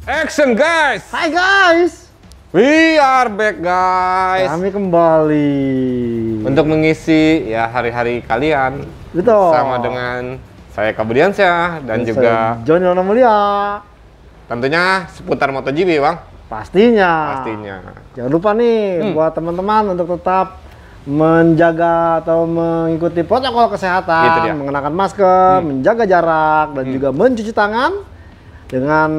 Action guys! Hai guys, We are back guys. kami kembali Untuk mengisi ya hari-hari kalian. Betul. Sama dengan saya Kabudiansyah dan juga Johnny Lona Mulia. tentunya seputar MotoGP bang. Pastinya. Jangan lupa nih buat teman-teman untuk tetap menjaga atau mengikuti protokol Itu kesehatan, dia. mengenakan masker, menjaga jarak, dan juga mencuci tangan dengan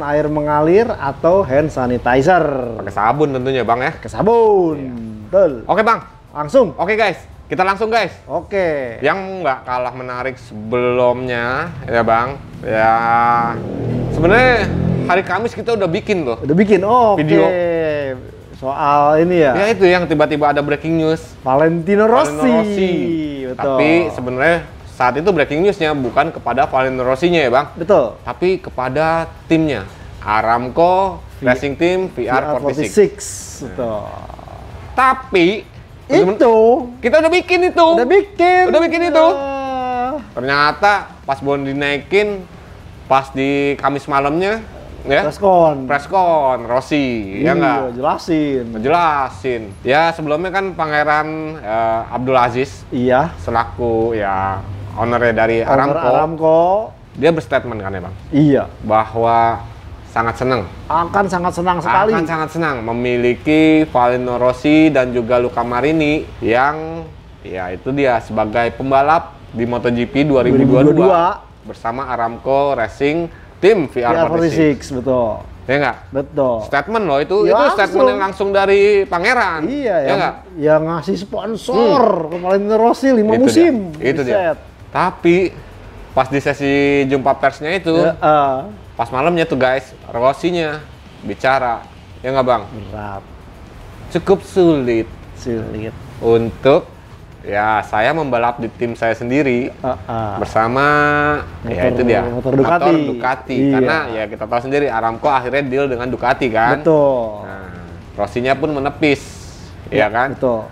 air mengalir atau hand sanitizer. Pakai sabun tentunya bang ya. Ke sabun. Betul. Oke bang. Langsung. Oke guys. Kita langsung guys. Oke. Yang nggak kalah menarik sebelumnya ya bang. Ya sebenarnya hari Kamis kita udah bikin loh. Udah bikin. Oke. Video. Soal ini ya. Ya itu yang tiba-tiba ada breaking news. Valentino Rossi. Valentino Rossi. Betul. Tapi sebenarnya saat itu breaking newsnya bukan kepada Valentino Rossi-nya ya bang, betul. tapi kepada timnya Aramco Racing Team VR46. Betul. Tapi Itu kita udah bikin itu. udah bikin itu. Ya. Ternyata pas bon dinaikin, pas di Kamis malamnya, ya preskon Rossi, ya nggak? Jelasin. Ya sebelumnya kan Pangeran Abdul Aziz, Iya. selaku ya ownernya dari Owner Aramco. dia berstatement kan ya bang, Iya. bahwa sangat senang, Akan sangat senang sekali. akan sangat senang memiliki Valentino Rossi dan juga Luca Marini yang ya itu dia sebagai pembalap di MotoGP 2022 bersama Aramco Racing Team VR46. Betul. Ya nggak? Betul. Statement loh itu Ya, statement yang langsung dari Pangeran. Iya ya nggak? yang ngasih sponsor ke Valentino Rossi 5 Itu musim. dia. Itu dia. Buset. Tapi pas di sesi jumpa persnya itu, Ya, pas malamnya tuh guys, Rossi-nya bicara, ya nggak bang? berat. Cukup sulit untuk ya saya membalap di tim saya sendiri bersama ya itu dia motor Ducati. Iya. Karena ya kita tahu sendiri Aramco akhirnya deal dengan Ducati kan. Betul. Nah, Rossi-nya pun menepis, ya kan? Betul.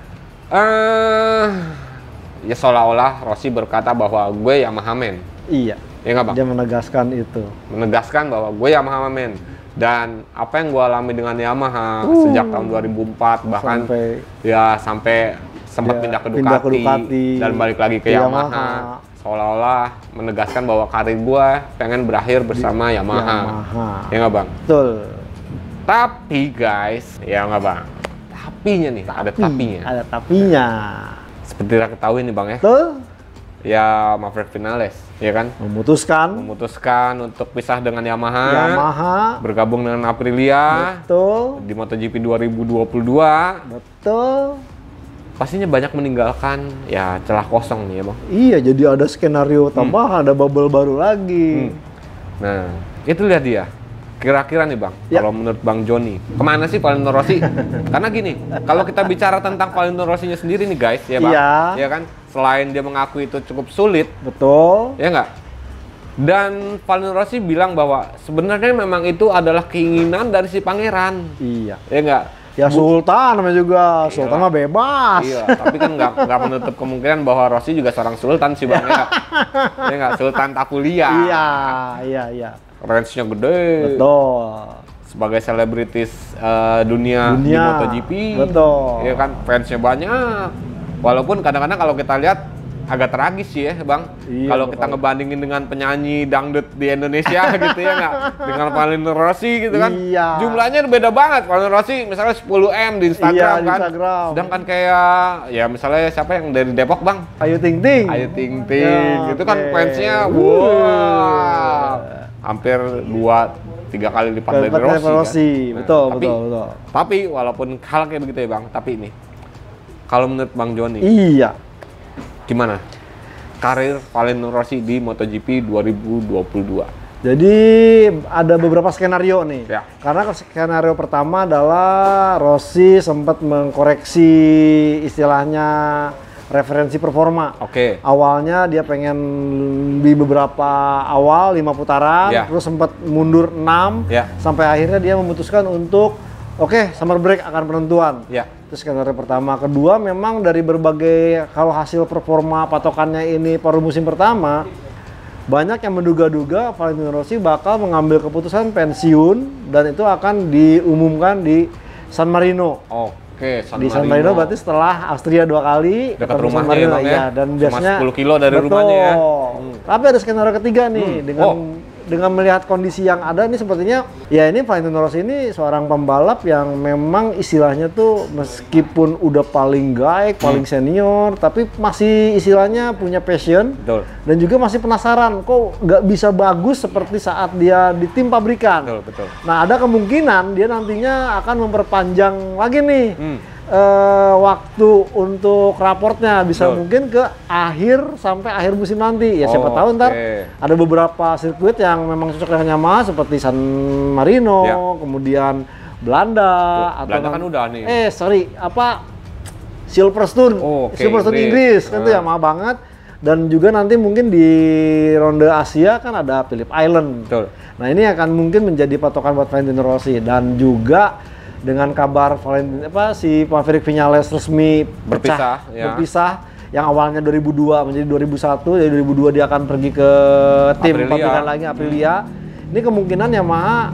Ya seolah-olah Rossi berkata bahwa gue Yamaha man. Iya. Ya nggak bang? Dia menegaskan itu. Menegaskan bahwa gue Yamaha man. Dan apa yang gue alami dengan Yamaha sejak tahun 2004 bahkan sampai sempat dia pindah ke Ducati dan balik lagi ke Yamaha. Seolah-olah menegaskan bahwa karir gue pengen berakhir bersama Yamaha. Ya nggak bang? Betul. Tapi guys, ya nggak bang? Tapinya nih, ada tapinya. Ada tapinya. Seperti kita ketahui nih bang ya. Betul. Ya Maverick Vinales, ya kan? Memutuskan untuk pisah dengan Yamaha. Bergabung dengan Aprilia. Betul. Di MotoGP 2022. Betul. Pastinya banyak meninggalkan ya celah kosong nih ya bang. Iya, jadi ada skenario tambahan, ada bubble baru lagi. Nah, itu lihat dia. Kira-kira nih bang, Ya. kalau menurut Bang Joni, kemana sih Valentino Rossi? Karena gini, kalau kita bicara tentang Valentino Rossi-nya sendiri nih guys, ya bang, Iya. ya kan, selain dia mengaku itu cukup sulit, Betul. ya nggak? Dan Valentino Rossi bilang bahwa sebenarnya memang itu adalah keinginan dari si pangeran, Iya. ya nggak? Ya Sultan namanya juga, Sultan mah bebas. Iya, tapi kan nggak menutup kemungkinan bahwa Rossi juga seorang sultan sih bang, ya nggak? Sultan Tapulia. Iya. Range-nya gede. Betul. Sebagai selebritis dunia di MotoGP. Betul. Ya kan, fansnya banyak. Walaupun kadang-kadang kalau kita lihat agak tragis sih ya bang. Iya, kalau kita ngebandingin dengan penyanyi dangdut di Indonesia gitu ya nggak, dengan Valentino Rossi gitu kan. Iya. Jumlahnya beda banget. Valentino Rossi misalnya 10M di Instagram Iya, di kan. Instagram. Sedangkan kayak ya misalnya siapa yang dari Depok bang? Ayu Ting Ting. Ayu Ting Ting. Ya, Itu kan oke. fansnya wow. Hampir 2-3 kali lipat dari Rossi. Kan? Betul, Nah, betul. Tapi walaupun hal kayak begitu ya bang, tapi ini kalau menurut Bang Joni, Iya. gimana karir Valentino Rossi di MotoGP 2022? Jadi ada beberapa skenario nih. Ya. Karena skenario pertama adalah Rossi sempat mengkoreksi istilahnya referensi performa. Oke. Awalnya dia pengen di beberapa awal 5 putaran, Ya. terus sempat mundur 6, Ya. sampai akhirnya dia memutuskan untuk oke, summer break akan penentuan. Ya. Itu skenario pertama. Kedua, memang dari berbagai kalau hasil performa patokannya ini paruh musim pertama, banyak yang menduga-duga Valentino Rossi bakal mengambil keputusan pensiun dan itu akan diumumkan di San Marino. Oke, Di San Marino berarti setelah Austria 2 kali, dekat ketemu rumahnya San Marino, ya, Bang, ya. Dan biasanya 10 kilo dari betul. rumahnya ya. Tapi ada skenario ketiga nih dengan melihat kondisi yang ada ini sepertinya ya ini Valentino Rossi ini seorang pembalap yang memang istilahnya tuh meskipun udah paling gaek, paling senior, tapi masih istilahnya punya passion. Betul. Dan juga masih penasaran kok nggak bisa bagus seperti saat dia di tim pabrikan. Betul, betul. Nah ada kemungkinan dia nantinya akan memperpanjang lagi nih waktu untuk raportnya bisa Betul. mungkin ke sampai akhir musim nanti ya siapa tahu ntar ada beberapa sirkuit yang memang cocok dengan Yamaha seperti San Marino, kemudian Belanda atau Belanda kan udah nih. Silverstone, Silverstone Inggris kan itu Yamaha banget. Dan juga nanti mungkin di ronde Asia kan ada Phillip Island. Betul. Nah ini akan mungkin menjadi patokan buat Valentino Rossi dan juga dengan kabar si Maverick Viñales resmi berpisah yang awalnya 2002 menjadi 2001, dari 2002 dia akan pergi ke tim pabrikan lagi Aprilia. Ini kemungkinan Yamaha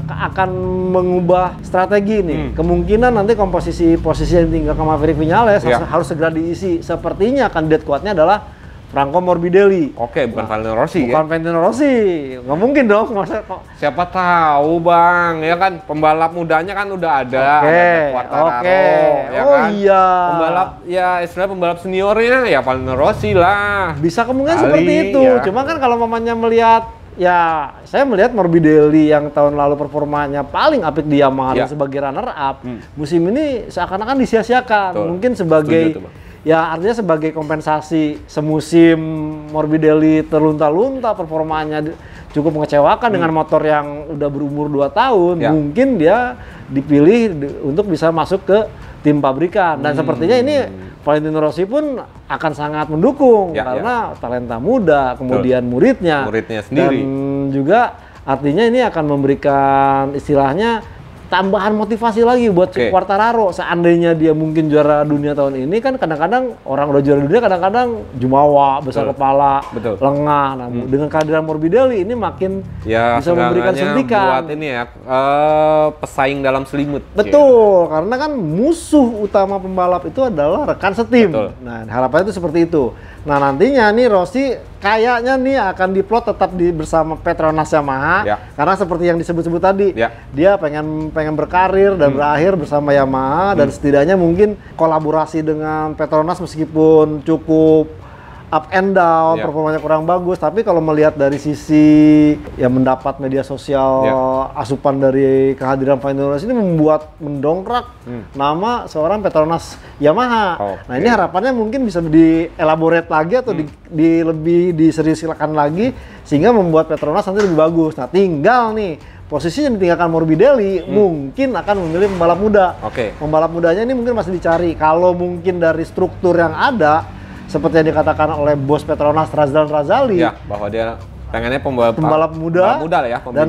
akan mengubah strategi nih. Kemungkinan nanti posisi yang tinggal ke Maverick Viñales harus segera diisi. Sepertinya kandidat kuatnya adalah Franco Morbidelli. Oke, bukan Valentino Rossi bukan Valentino Rossi. Nggak mungkin dong, masa kok. Siapa tahu Bang, ya kan pembalap mudanya kan udah ada. Ada Quartararo, ya kan? Iya. Pembalap ya istilah pembalap seniornya ya Valentino Rossi lah. Bisa kemungkinan seperti itu. Ya. Cuma kan kalau mamanya melihat saya melihat Morbidelli yang tahun lalu performanya paling apik di Yamaha dan sebagai runner up, musim ini seakan-akan disia-siakan. Mungkin sebagai artinya sebagai kompensasi semusim Morbidelli terlunta-lunta, performanya cukup mengecewakan dengan motor yang udah berumur 2 tahun, mungkin dia dipilih untuk bisa masuk ke tim pabrikan. Dan sepertinya ini Valentino Rossi pun akan sangat mendukung karena talenta muda, kemudian muridnya sendiri. Dan juga artinya ini akan memberikan istilahnya tambahan motivasi lagi buat Quartararo. Seandainya dia mungkin juara dunia tahun ini kan kadang-kadang orang udah juara dunia kadang-kadang jumawa, besar kepala, lengah. Nah, dengan kehadiran Morbidelli ini makin bisa memberikan suntikan. Buat ini pesaing dalam selimut. Betul, karena kan musuh utama pembalap itu adalah rekan setim. Nah, harapannya itu seperti itu. Nah, nantinya nih Rossi kayaknya nih akan diplot tetap bersama Petronas Yamaha karena seperti yang disebut-sebut tadi dia pengen berkarir dan berakhir bersama Yamaha dan setidaknya mungkin kolaborasi dengan Petronas meskipun cukup up and down, performanya kurang bagus, tapi kalau melihat dari sisi mendapat media sosial asupan dari kehadiran Valentino Rossi ini mendongkrak nama seorang Petronas Yamaha. Nah ini harapannya mungkin bisa dielaborate lagi atau lebih diseriusikan lagi sehingga membuat Petronas nanti lebih bagus. Nah tinggal nih posisi yang ditinggalkan Morbidelli mungkin akan memilih pembalap muda. Pembalap mudanya ini mungkin masih dicari. Kalau mungkin dari struktur yang ada seperti yang dikatakan oleh bos Petronas Razdan Razali, bahwa dia pengennya pembalap muda lah ya, dan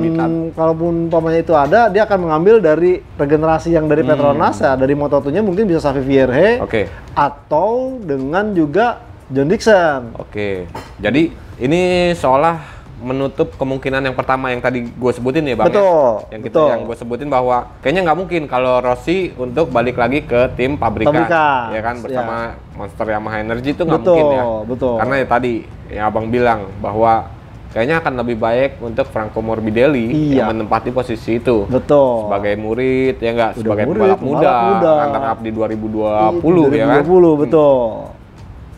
kalaupun umpamanya itu ada, dia akan mengambil dari regenerasi yang dari Petronas dari Moto2-nya mungkin bisa Xavi Vierge atau dengan juga John Dixon. Jadi ini seolah menutup kemungkinan yang pertama yang tadi gue sebutin ya Bang. Yang gue sebutin bahwa kayaknya nggak mungkin kalau Rossi untuk balik lagi ke tim pabrikan. Ya kan bersama Monster Yamaha Energy itu nggak mungkin ya. Karena ya tadi yang Abang bilang bahwa kayaknya akan lebih baik untuk Franco Morbidelli yang menempati posisi itu. Sebagai murid ya nggak, sebagai pembalap muda runner up di 2020 ya kan.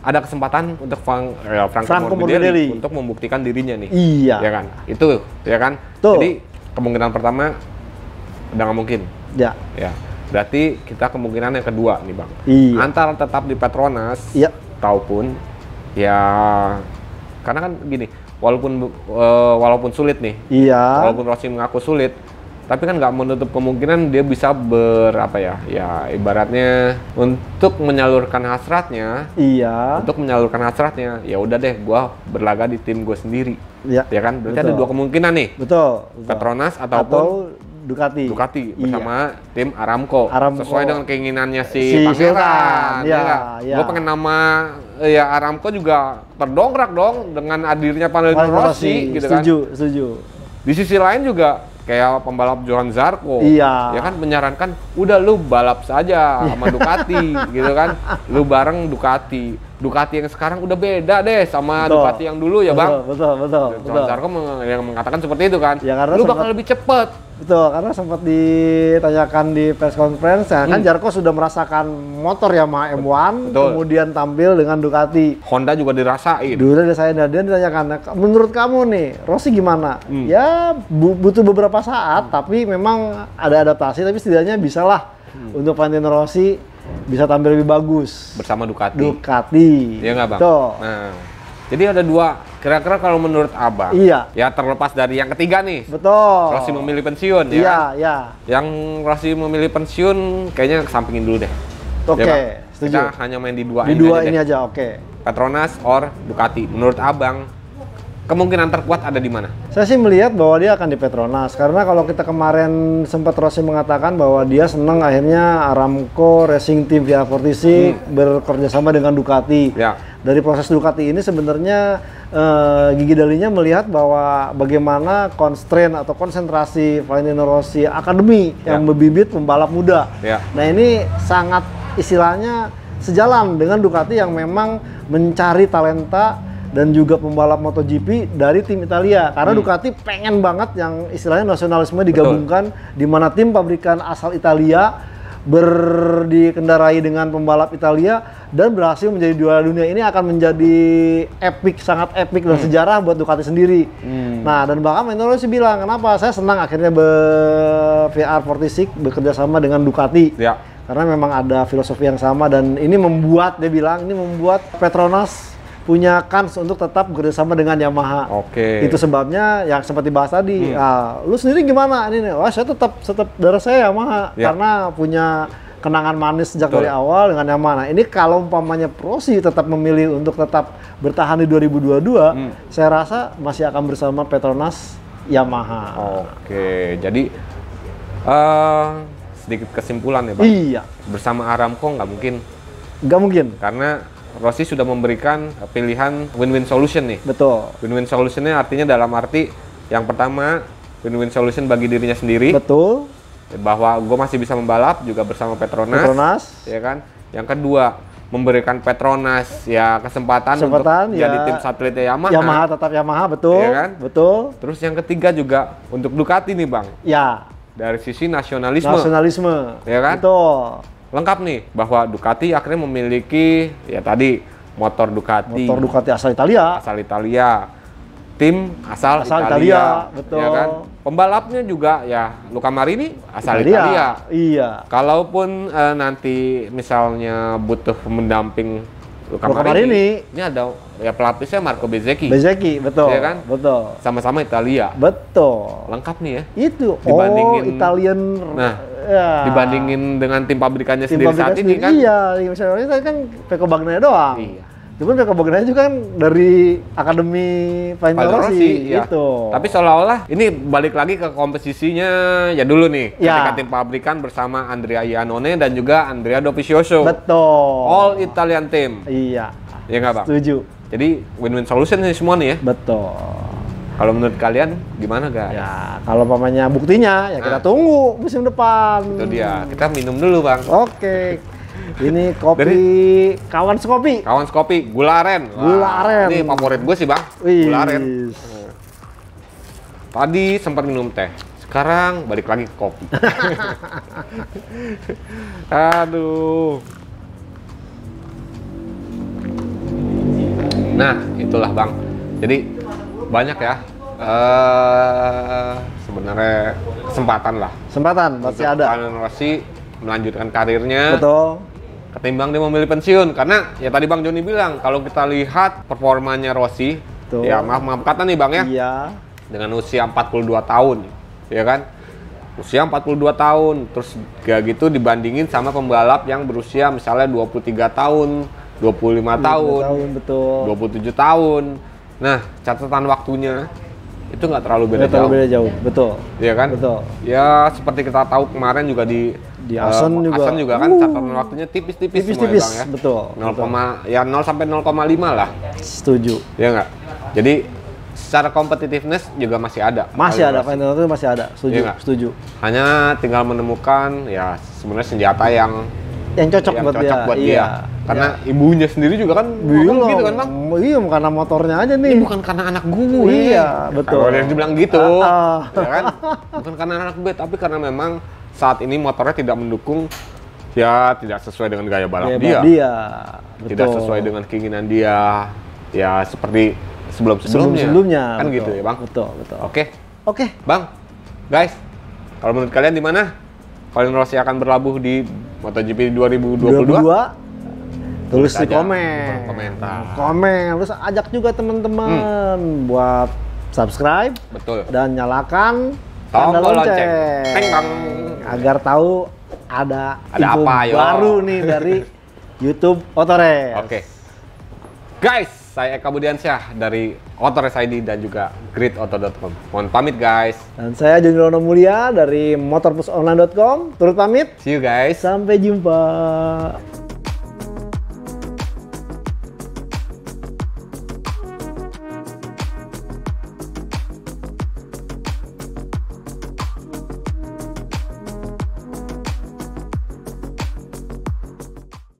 Ada kesempatan untuk Franco Morbidelli untuk membuktikan dirinya nih. Ya kan? Itu ya kan? Jadi kemungkinan pertama udah nggak mungkin. Ya. Berarti kita kemungkinan yang kedua nih Bang. Antara tetap di Petronas ataupun karena kan gini, walaupun sulit nih. Walaupun Rossi mengaku sulit, tapi kan nggak menutup kemungkinan dia bisa ibaratnya untuk menyalurkan hasratnya. Ya udah deh, gua berlaga di tim gue sendiri. Ya kan? Berarti ada dua kemungkinan nih. Petronas ataupun Ducati bersama tim Aramco. Sesuai dengan keinginannya si Pangeran. Gue pengen nama ya Aramco juga terdongkrak dong dengan hadirnya Valentino Rossi gitu kan. Setuju. Di sisi lain juga kayak pembalap Johan Zarco, iya, ya kan menyarankan udah lu balap saja sama Ducati, gitu kan, lu bareng Ducati yang sekarang udah beda deh sama Ducati yang dulu ya bang. Betul. Johan Zarco yang mengatakan seperti itu kan, ya, lu bakal lebih cepet. Betul, karena sempat ditanyakan di press conference, ya, kan Zarco sudah merasakan motor Yamaha M1, kemudian tampil dengan Ducati. Honda juga dirasain. Dulu saya dan ditanyakan, menurut kamu nih, Rossi gimana? Ya butuh beberapa saat, tapi memang ada adaptasi, tapi setidaknya bisalah untuk Valentino Rossi bisa tampil lebih bagus bersama Ducati. Iya nggak bang? Tuh. Nah, jadi ada dua. Kira-kira kalau menurut abang, iya, ya terlepas dari yang ketiga nih. Betul. Rossi memilih pensiun, ya. Iya, kan? Iya. Yang Rossi memilih pensiun, kayaknya kesampingin dulu deh. Oke, ya, setuju. Kita hanya main di dua ini aja, oke. Petronas or Ducati. Menurut abang, kemungkinan terkuat ada di mana? Saya sih melihat bahwa dia akan di Petronas, karena kalau kita kemarin sempat Rossi mengatakan bahwa dia senang akhirnya Aramco Racing Team VR46 bekerja sama dengan Ducati. Ya. Dari proses Ducati ini sebenarnya Gigi Dalinya melihat bahwa bagaimana constraint atau konsentrasi Valentino Rossi Academy yang membibit pembalap muda. Ya. Nah ini sangat istilahnya sejalan dengan Ducati yang memang mencari talenta dan juga pembalap MotoGP dari tim Italia, karena Ducati pengen banget yang istilahnya nasionalisme digabungkan, di mana tim pabrikan asal Italia dikendarai dengan pembalap Italia dan berhasil menjadi juara dunia. Ini akan menjadi sangat epic dan sejarah buat Ducati sendiri. Nah, dan bahkan Valentino Rossi bilang, kenapa saya senang akhirnya VR46 bekerja sama dengan Ducati. Ya. Karena memang ada filosofi yang sama, dan ini membuat, dia bilang, ini membuat Petronas punya kans untuk tetap bekerjasama dengan Yamaha. Oke. Itu sebabnya yang sempat dibahas tadi. Lu sendiri gimana? Wah, saya tetap darah saya Yamaha karena punya kenangan manis sejak dari awal dengan Yamaha. Nah, ini kalau umpamanya Rossi tetap memilih untuk tetap bertahan di 2022, saya rasa masih akan bersama Petronas Yamaha. Oke, jadi sedikit kesimpulan ya Pak. Iya. Bersama Aramco nggak mungkin. Nggak mungkin. Karena Rossi sudah memberikan pilihan win-win solution nih. Betul. Win-win solutionnya artinya dalam arti yang pertama win-win solution bagi dirinya sendiri. Betul. Bahwa gue masih bisa membalap juga bersama Petronas. Ya kan. Yang kedua memberikan Petronas ya kesempatan untuk jadi tim satelitnya Yamaha. Yamaha tetap Yamaha, betul. Ya kan? Betul. Terus yang ketiga juga untuk Ducati nih bang. Ya. Dari sisi nasionalisme. Ya kan? Betul. Lengkap nih bahwa Ducati akhirnya memiliki ya tadi motor Ducati asal Italia, tim asal Italia, betul. Ya kan? Pembalapnya juga ya Luca Marini asal Italia. Iya. Kalaupun nanti misalnya butuh mendamping Luca Marini, ini ada ya pelapisnya Marco Bezzecchi, betul. Ya kan? Betul. Sama-sama Italia. Betul. Lengkap nih ya. Itu dibandingin Italian. Nah, dibandingin dengan tim pabrikannya sendiri saat ini kan? Iya, misalnya kan Pecco Bagnaia doang. Iya. Cuman Pecco Bagnaia juga kan dari Akademi Valentino Rossi ya. itu. Tapi seolah-olah ini balik lagi ke komposisinya ya dulu nih. Ketika tim pabrikan bersama Andrea Iannone dan juga Andrea Dovizioso. Betul. All Italian team. Iya. Iya nggak Bang? Setuju. Jadi win-win solution nih semua nih ya. Betul. Kalau menurut kalian gimana guys? Ya, kalau pamannya buktinya ya kita tunggu musim depan. Itu dia. Kita minum dulu bang. Oke. Ini kopi Kawan Skopi. Kawan Skopi, gula aren. Gula aren. Ini favorit gue sih bang. Gula aren. Tadi sempat minum teh. Sekarang balik lagi ke kopi. Aduh. Nah, itulah bang. Jadi banyak ya sebenarnya kesempatan lah. Kesempatan masih ada. Valentino Rossi melanjutkan karirnya. Betul. Ketimbang dia memilih pensiun, karena ya tadi Bang Joni bilang kalau kita lihat performanya Rossi, ya maaf kata nih Bang ya. Iya. Dengan usia 42 tahun, ya kan? Usia 42 tahun, terus kayak gitu dibandingin sama pembalap yang berusia misalnya 23 tahun, 25 tahun, betul. 27 tahun. Nah, catatan waktunya itu nggak terlalu beda Nggak terlalu jauh. beda jauh, betul. Iya kan? Betul. Ya seperti kita tahu kemarin juga di Asen juga. kan catatan waktunya tipis-tipis semua ya, Tipis-tipis, Bang, ya. betul. 0 sampai 0,5 lah. Setuju. Ya nggak? Jadi secara competitiveness juga masih ada. Masih ada, Valentino Rossi. Valentino itu masih ada. Setuju, Iya nggak? setuju. Hanya tinggal menemukan ya sebenarnya senjata yang Yang cocok buat dia. Iya. Karena ibunya sendiri juga kan ngomong gitu kan, Bang? Iya, karena motornya aja nih. Ini bukan karena anak gue. Iya, betul. Kalau dia bilang gitu, Ah. ya kan? Bukan karena anak gue, tapi karena memang saat ini motornya tidak mendukung, ya tidak sesuai dengan gaya balap dia. Tidak Betul. sesuai dengan keinginan dia, ya seperti sebelum-sebelumnya. Sebelum-sebelumnya. Kan betul. gitu ya, Bang? Betul, betul. Oke, Bang, guys, kalau menurut kalian di mana Valentino Rossi akan berlabuh di MotoGP 2022? Tulis di aja, komen. komentar. Komen. Terus ajak juga teman-teman buat subscribe Betul. dan nyalakan tanda Tombol lonceng. lonceng. Teng, bang. Agar tahu ada info apa, yo. baru nih dari YouTube Autores. Oke. Guys, saya Eka Budiansyah dari Autores ID dan juga gridauto.com. Mohon pamit guys. Dan saya Joni Rono Mulia dari motorplusonline.com. Turut pamit. See you guys. Sampai jumpa.